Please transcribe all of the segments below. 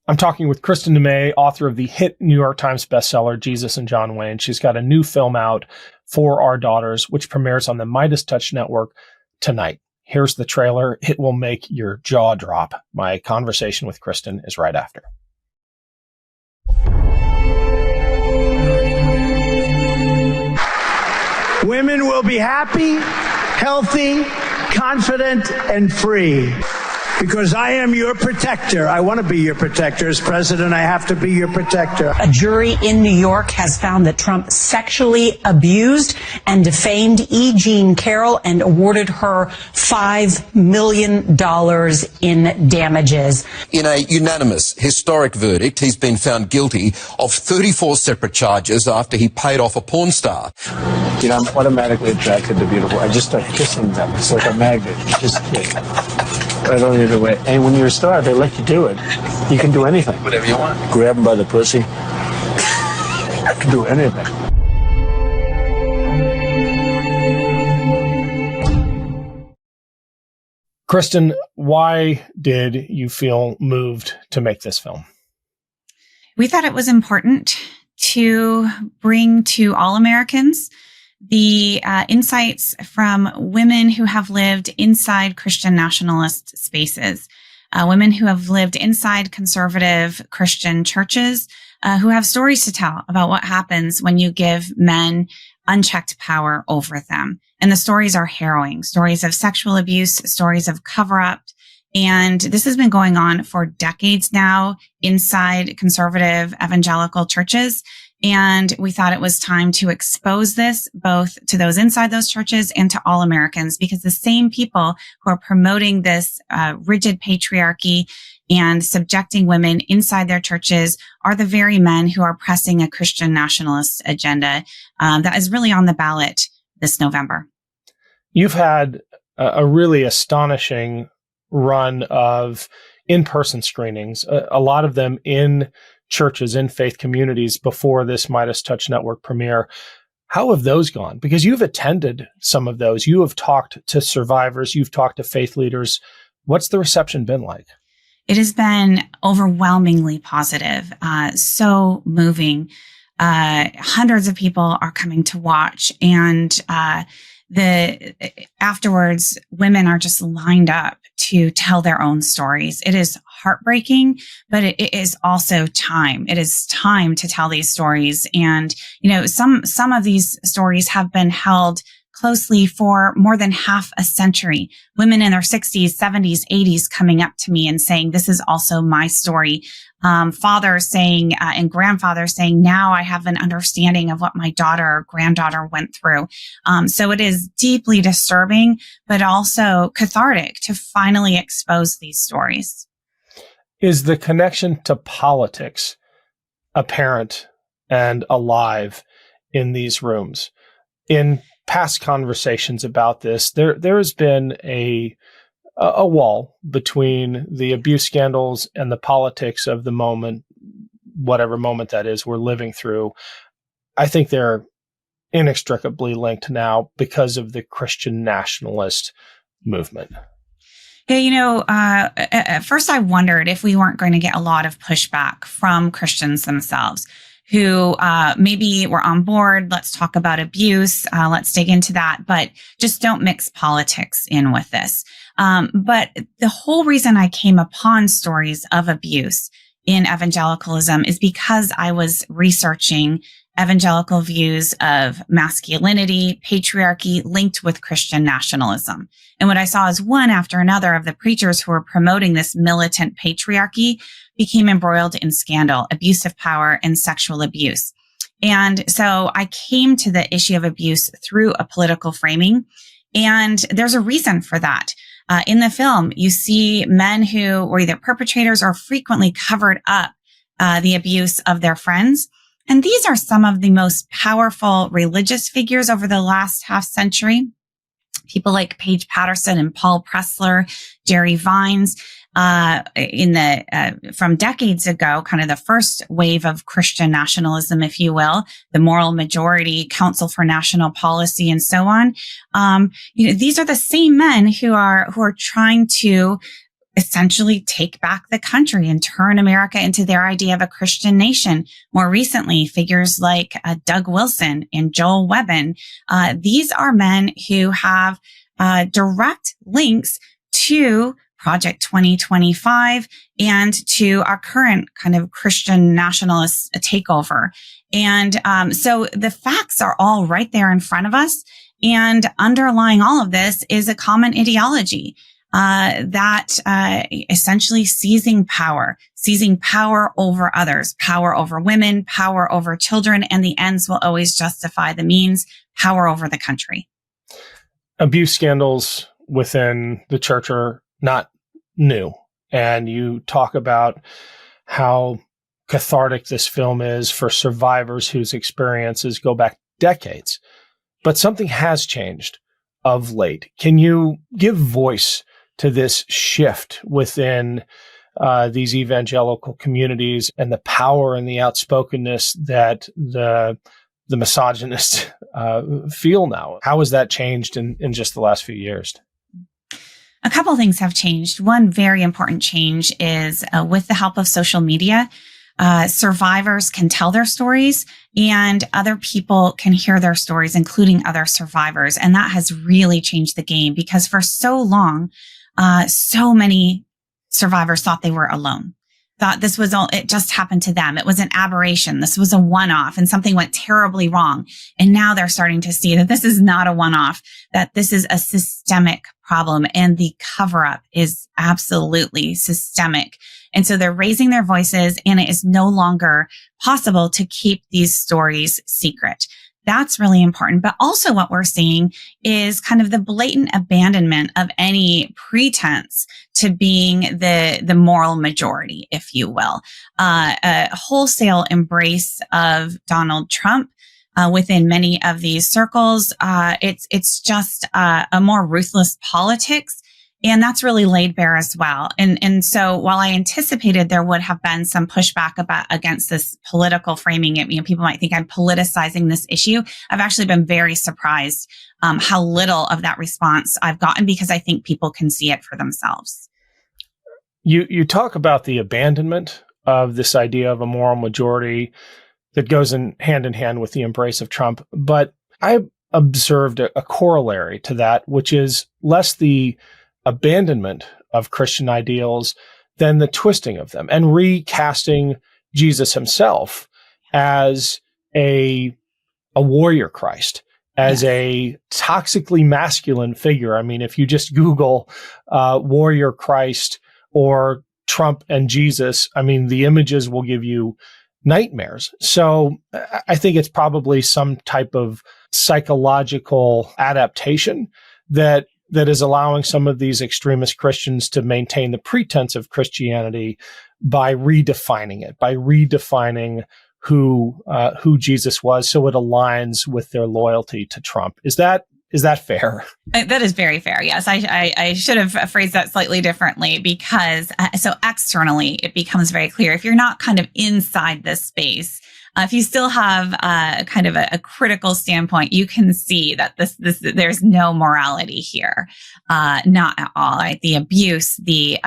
I'm talking with Kristin Du Mez, author of the hit New York Times bestseller, Jesus and John Wayne. She's got a new film out, For Our Daughters, which premieres on the MeidasTouch Network tonight. Here's the trailer. It will make your jaw drop. My conversation with Kristin is right after. Women will be happy, healthy, confident, and free. Because I am your protector. I want to be your protector. As president, I have to be your protector. A jury in New York has found that Trump sexually abused and defamed E. Jean Carroll and awarded her $5 million in damages. In a unanimous, historic verdict, he's been found guilty of 34 separate charges after he paid off a porn star. You know, I'm automatically attracted to beautiful. I just start kissing them. It's like a magnet. You just kiss. I don't need to wait. And when you're a star, they let you do it. You can do anything. Whatever you want. Grab them by the pussy. I can do anything. Kristin, why did you feel moved to make this film? We thought it was important to bring to all Americans the insights from women who have lived inside Christian nationalist spaces, women who have lived inside conservative Christian churches, who have stories to tell about what happens when you give men unchecked power over them. And the stories are harrowing, stories of sexual abuse, stories of cover-up. And this has been going on for decades now inside conservative evangelical churches. And we thought it was time to expose this both to those inside those churches and to all Americans, because the same people who are promoting this rigid patriarchy and subjecting women inside their churches are the very men who are pressing a Christian nationalist agenda that is really on the ballot this November. You've had a really astonishing run of in-person screenings, a lot of them in churches, in faith communities before this MeidasTouch Network premiere. How have those gone? Because you've attended some of those. You have talked to survivors. You've talked to faith leaders. What's the reception been like? It has been overwhelmingly positive, so moving. Hundreds of people are coming to watch, and afterwards, women are just lined up to tell their own stories. It is heartbreaking, but it is also time. It is time to tell these stories. And, you know, some of these stories have been held closely for more than half a century. Women in their 60s, 70s, 80s coming up to me and saying, this is also my story. Fathers saying, and grandfathers saying, now I have an understanding of what my daughter or granddaughter went through. So it is deeply disturbing, but also cathartic to finally expose these stories. Is the connection to politics apparent and alive in these rooms? In past conversations about this, there has been a wall between the abuse scandals and the politics of the moment, whatever moment that is we're living through. I think they're inextricably linked now because of the Christian nationalist movement. Yeah, you know, at first I wondered if we weren't going to get a lot of pushback from Christians themselves who maybe were on board. Let's talk about abuse. Let's dig into that, but just don't mix politics in with this. But the whole reason I came upon stories of abuse in evangelicalism is because I was researching evangelical views of masculinity, patriarchy linked with Christian nationalism. And what I saw is one after another of the preachers who were promoting this militant patriarchy became embroiled in scandal, abuse of power, and sexual abuse. And so I came to the issue of abuse through a political framing. And there's a reason for that. In the film, you see men who were either perpetrators or frequently covered up the abuse of their friends. And these are some of the most powerful religious figures over the last half century. People like Paige Patterson and Paul Pressler, Jerry Vines, from decades ago, kind of the first wave of Christian nationalism, if you will, the Moral Majority, Council for National Policy, and so on. These are the same men who are trying to essentially take back the country and turn America into their idea of a Christian nation. More recently, figures like Doug Wilson and Joel Webbon, these are men who have direct links to Project 2025 and to our current kind of Christian nationalist takeover. And so the facts are all right there in front of us. And underlying all of this is a common ideology that essentially seizing power over others, power over women, power over children, and the ends will always justify the means, power over the country. Abuse scandals within the church are not new. And you talk about how cathartic this film is for survivors whose experiences go back decades. But something has changed of late. Can you give voice to this shift within these evangelical communities and the power and the outspokenness that the misogynists feel now? How has that changed in just the last few years? A couple of things have changed. One very important change is with the help of social media, survivors can tell their stories and other people can hear their stories, including other survivors. And that has really changed the game because for so long, so many survivors thought they were alone, thought this was all, it just happened to them. It was an aberration. This was a one-off and something went terribly wrong. And now they're starting to see that this is not a one-off, that this is a systemic problem and the cover-up is absolutely systemic. And so they're raising their voices and it is no longer possible to keep these stories secret. That's really important. But also what we're seeing is kind of the blatant abandonment of any pretense to being the moral majority, if you will. A wholesale embrace of Donald Trump within many of these circles. It's just a more ruthless politics. And that's really laid bare as well. And so while I anticipated there would have been some pushback against this political framing, people might think I'm politicizing this issue. I've actually been very surprised how little of that response I've gotten because I think people can see it for themselves. You talk about the abandonment of this idea of a moral majority that goes hand in hand with the embrace of Trump. But I observed a corollary to that, which is less the abandonment of Christian ideals than the twisting of them and recasting Jesus himself as a warrior Christ, as a toxically masculine figure. I mean, if you just Google warrior Christ or Trump and Jesus, I mean, the images will give you nightmares. So I think it's probably some type of psychological adaptation that is allowing some of these extremist Christians to maintain the pretense of Christianity by redefining it, by redefining who Jesus was, so it aligns with their loyalty to Trump. Is that fair? That is very fair. Yes, I should have phrased that slightly differently because so externally it becomes very clear if you're not kind of inside this space. If you still have kind of a critical standpoint, you can see that this there's no morality here, not at all. Right? The abuse, the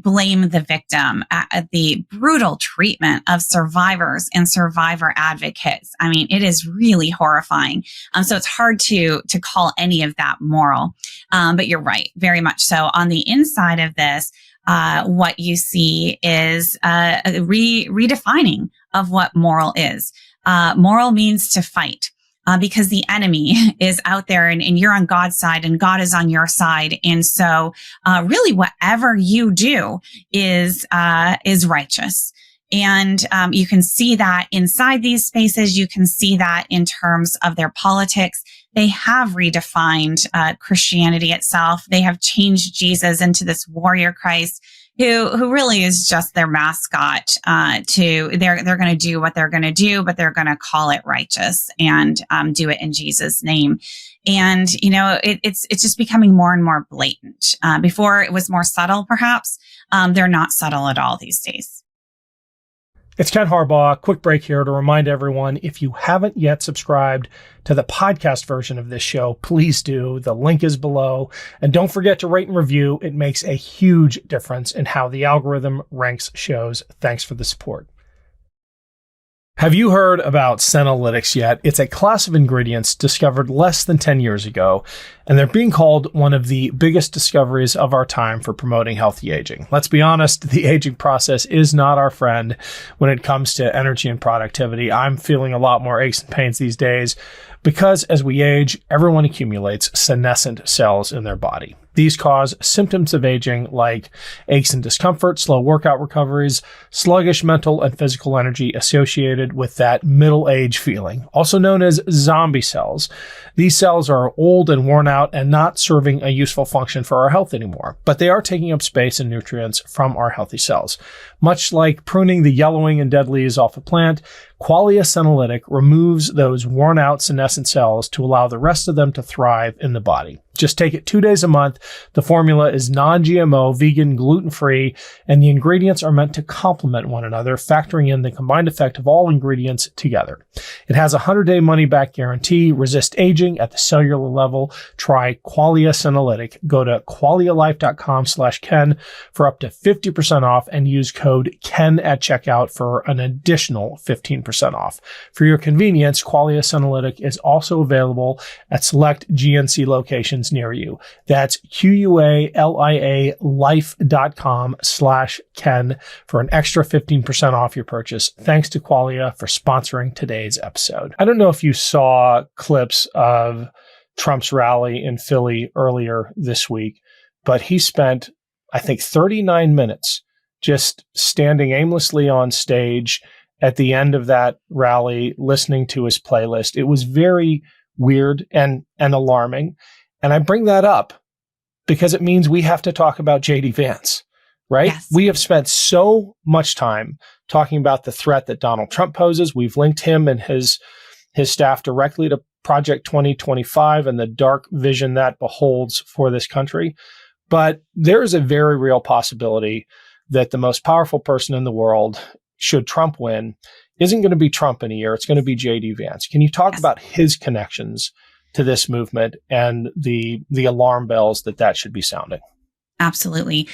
blame the victim, the brutal treatment of survivors and survivor advocates. I mean, it is really horrifying. So it's hard to call any of that moral. But you're right, very much so. On the inside of this, what you see is a redefining of what moral is. Moral means to fight because the enemy is out there and you're on God's side and God is on your side. And so really whatever you do is righteous. And you can see that inside these spaces. You can see that in terms of their politics. They have redefined Christianity itself. They have changed Jesus into this warrior Christ who really is just their mascot. They're going to do what they're going to do, but they're going to call it righteous and do it in Jesus' name. And it's just becoming more and more blatant. Before it was more subtle, perhaps. They're not subtle at all these days. It's Ken Harbaugh. Quick break here to remind everyone, if you haven't yet subscribed to the podcast version of this show, please do. The link is below. And don't forget to rate and review. It makes a huge difference in how the algorithm ranks shows. Thanks for the support. Have you heard about senolytics yet? It's a class of ingredients discovered less than 10 years ago, and they're being called one of the biggest discoveries of our time for promoting healthy aging. Let's be honest, the aging process is not our friend when it comes to energy and productivity. I'm feeling a lot more aches and pains these days because as we age, everyone accumulates senescent cells in their body. These cause symptoms of aging like aches and discomfort, slow workout recoveries, sluggish mental and physical energy associated with that middle age feeling, also known as zombie cells. These cells are old and worn out and not serving a useful function for our health anymore, but they are taking up space and nutrients from our healthy cells. Much like pruning the yellowing and dead leaves off a plant, Qualia Senolytic removes those worn out senescent cells to allow the rest of them to thrive in the body. Just take it 2 days a month. The formula is non-GMO, vegan, gluten-free, and the ingredients are meant to complement one another, factoring in the combined effect of all ingredients together. It has a 100-day money-back guarantee, resist aging at the cellular level. Try Qualia Senolytic. Go to qualialife.com/Ken for up to 50% off and use code KEN at checkout for an additional 15% off. For your convenience, Qualia Senolytic is also available at select GNC locations near you. That's QUALIA life.com/Ken for an extra 15% off your purchase. Thanks to Qualia for sponsoring today's episode. I don't know if you saw clips of Trump's rally in Philly earlier this week, but he spent, I think, 39 minutes just standing aimlessly on stage at the end of that rally, listening to his playlist. It was very weird and alarming. And I bring that up because it means we have to talk about J.D. Vance, right? Yes. We have spent so much time talking about the threat that Donald Trump poses. We've linked him and his staff directly to Project 2025 and the dark vision that beholds for this country. But there is a very real possibility that the most powerful person in the world, should Trump win, isn't going to be Trump in a year. It's going to be J.D. Vance. Can you talk about his connections to this movement and the alarm bells that should be sounding? Absolutely.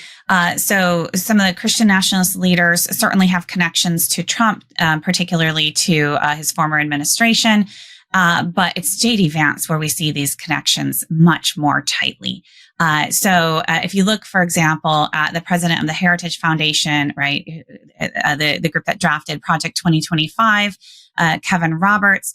So some of the Christian nationalist leaders certainly have connections to Trump, particularly to his former administration. But it's J.D. Vance where we see these connections much more tightly. So if you look, for example, at the president of the Heritage Foundation, right, the group that drafted Project 2025, Kevin Roberts,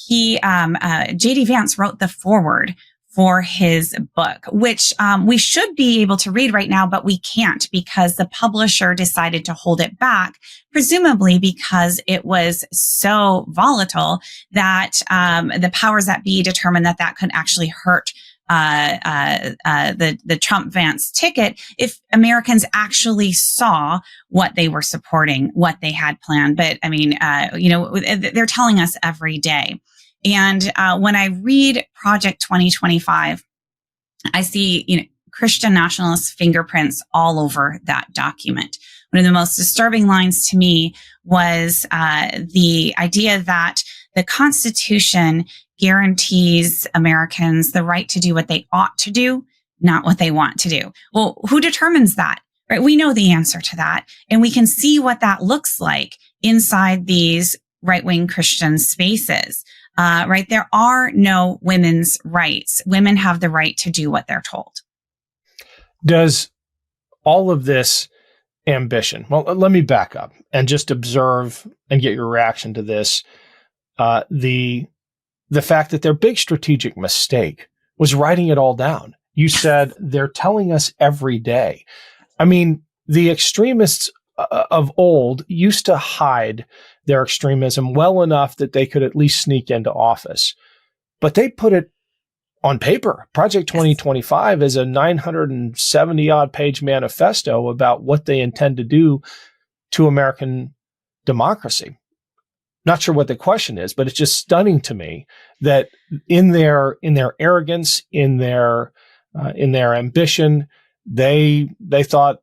J.D. Vance wrote the foreword for his book, which we should be able to read right now, but we can't because the publisher decided to hold it back, presumably because it was so volatile that the powers that be determined that could actually hurt the Trump-Vance ticket if Americans actually saw what they were supporting, what they had planned. But I mean, they're telling us every day. And when I read Project 2025, I see, Christian nationalist fingerprints all over that document. One of the most disturbing lines to me was the idea that the Constitution guarantees Americans the right to do what they ought to do, not what they want to do. Well, who determines that? Right? We know the answer to that, and we can see what that looks like inside these right-wing Christian spaces. Right? There are no women's rights. Women have the right to do what they're told. Does all of this ambition, well, let me back up and just observe and get your reaction to this. The fact that their big strategic mistake was writing it all down. You said they're telling us every day. I mean, the extremists of old used to hide their extremism well enough that they could at least sneak into office. But they put it on paper. Project 2025 is a 970-odd page manifesto about what they intend to do to American democracy. Not sure what the question is, but it's just stunning to me that in their arrogance, in their ambition, they thought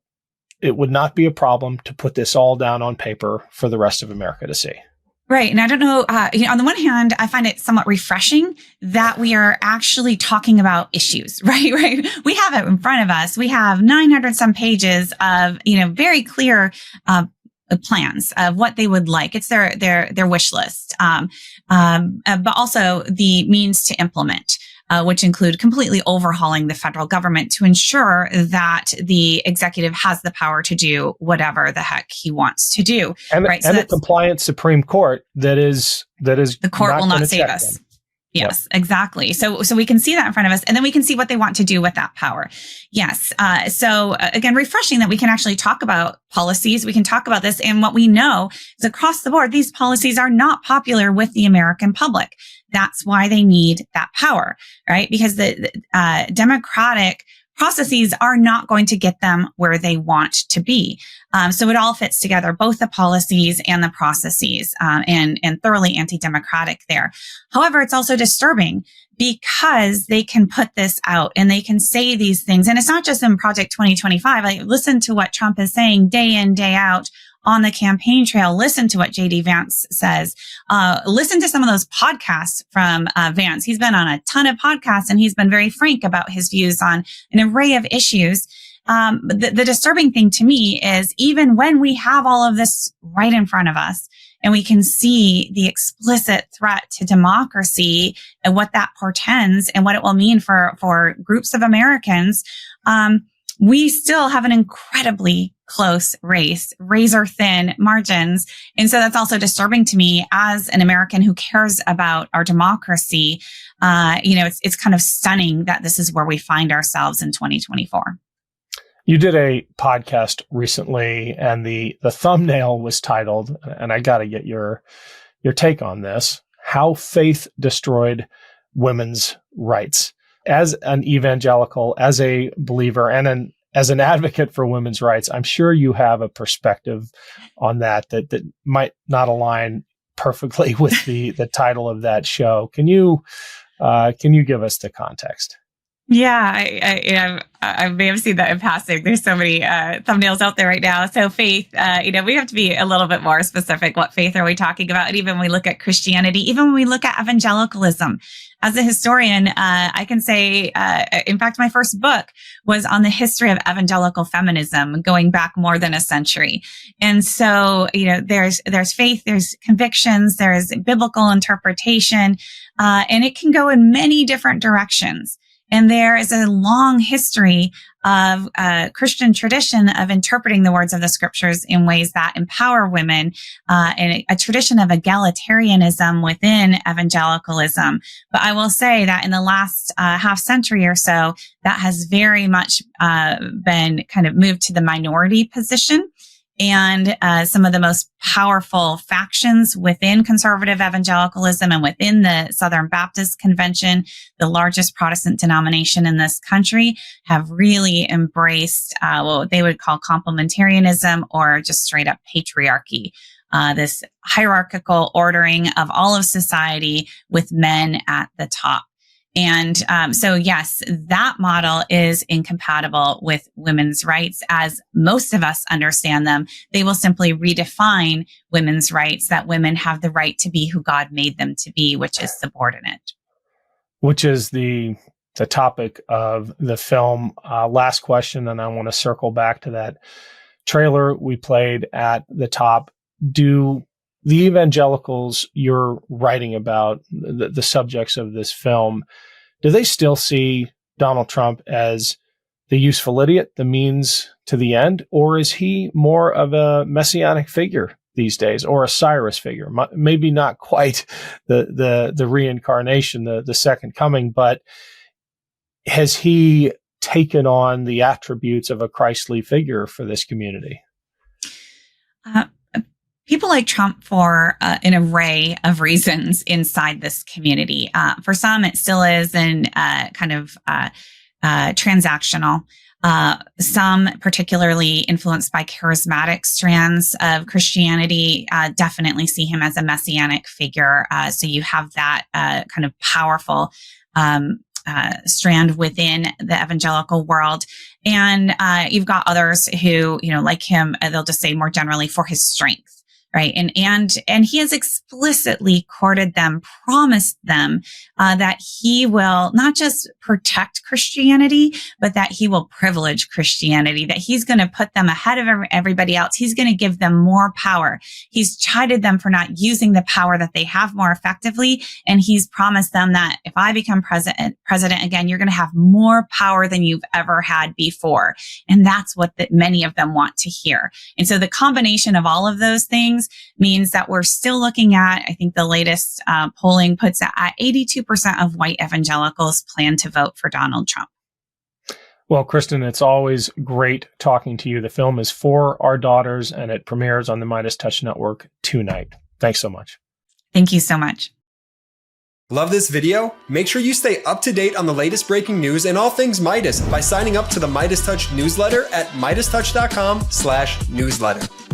it would not be a problem to put this all down on paper for the rest of America to see. Right. And I don't know, on the one hand, I find it somewhat refreshing that we are actually talking about issues, right? Right. We have it in front of us. We have 900 some pages of, very clear, plans of what they would like. It's their wish list. But also the means to implement. Which include completely overhauling the federal government to ensure that the executive has the power to do whatever the heck he wants to do. And, right? And a compliant Supreme Court that is the court will not save us. Them. Yes, exactly. So we can see that in front of us, and then we can see what they want to do with that power. Yes. So again, refreshing that we can actually talk about policies. We can talk about this. And what we know is across the board, these policies are not popular with the American public. That's why they need that power, right? Because the democratic processes are not going to get them where they want to be. So it all fits together, both the policies and the processes, and thoroughly anti-democratic there. However, it's also disturbing because they can put this out and they can say these things. And it's not just in Project 2025. I listen to what Trump is saying day in, day out on the campaign trail. Listen to what JD Vance says. Listen to some of those podcasts from Vance. He's been on a ton of podcasts and he's been very frank about his views on an array of issues. The disturbing thing to me is even when we have all of this right in front of us and we can see the explicit threat to democracy and what that portends and what it will mean for groups of Americans, we still have an incredibly close race, razor thin margins. And so that's also disturbing to me as an American who cares about our democracy. It's kind of stunning that this is where we find ourselves in 2024. You did a podcast recently and the thumbnail was titled, and I got to get your take on this, How Faith Destroyed Women's Rights. As an evangelical, as a believer, and as an advocate for women's rights, I'm sure you have a perspective on that might not align perfectly with the title of that show. Can you give us the context? Yeah, I may have seen that in passing. There's so many thumbnails out there right now. So faith, we have to be a little bit more specific. What faith are we talking about? And even when we look at Christianity, even when we look at evangelicalism, as a historian, I can say, in fact, my first book was on the history of evangelical feminism going back more than a century. And so, there's faith, there's convictions, there's biblical interpretation, and it can go in many different directions. And there is a long history of Christian tradition of interpreting the words of the scriptures in ways that empower women, and a tradition of egalitarianism within evangelicalism. But I will say that in the last half century or so, that has very much been kind of moved to the minority position. And some of the most powerful factions within conservative evangelicalism and within the Southern Baptist Convention, the largest Protestant denomination in this country, have really embraced what they would call complementarianism or just straight up patriarchy. This hierarchical ordering of all of society with men at the top. And so, yes, that model is incompatible with women's rights as most of us understand them. They will simply redefine women's rights, that women have the right to be who God made them to be, which is subordinate. Which is the topic of the film. Last question, and I want to circle back to that trailer we played at the top. Do the evangelicals you're writing about, the subjects of this film, do they still see Donald Trump as the useful idiot, the means to the end, or is he more of a messianic figure these days, or a Cyrus figure? Maybe not quite the reincarnation, the second coming, but has he taken on the attributes of a Christly figure for this community? People like Trump for an array of reasons inside this community. For some, it still is an kind of transactional. Some, particularly influenced by charismatic strands of Christianity, definitely see him as a messianic figure. So you have that kind of powerful strand within the evangelical world. And you've got others who, like him, they'll just say more generally for his strength. Right. And he has explicitly courted them, promised them that he will not just protect Christianity, but that he will privilege Christianity, that he's going to put them ahead of everybody else. He's going to give them more power. He's chided them for not using the power that they have more effectively. And he's promised them that if I become president again, you're going to have more power than you've ever had before. And that's what many of them want to hear. And so the combination of all of those things means that we're still looking at, I think the latest polling puts it at 82% of white evangelicals plan to vote for Donald Trump. Well, Kristin, it's always great talking to you. The film is For Our Daughters, and it premieres on the MeidasTouch Network tonight. Thanks so much. Thank you so much. Love this video? Make sure you stay up to date on the latest breaking news and all things Meidas by signing up to the MeidasTouch newsletter at MeidasTouch.com/newsletter.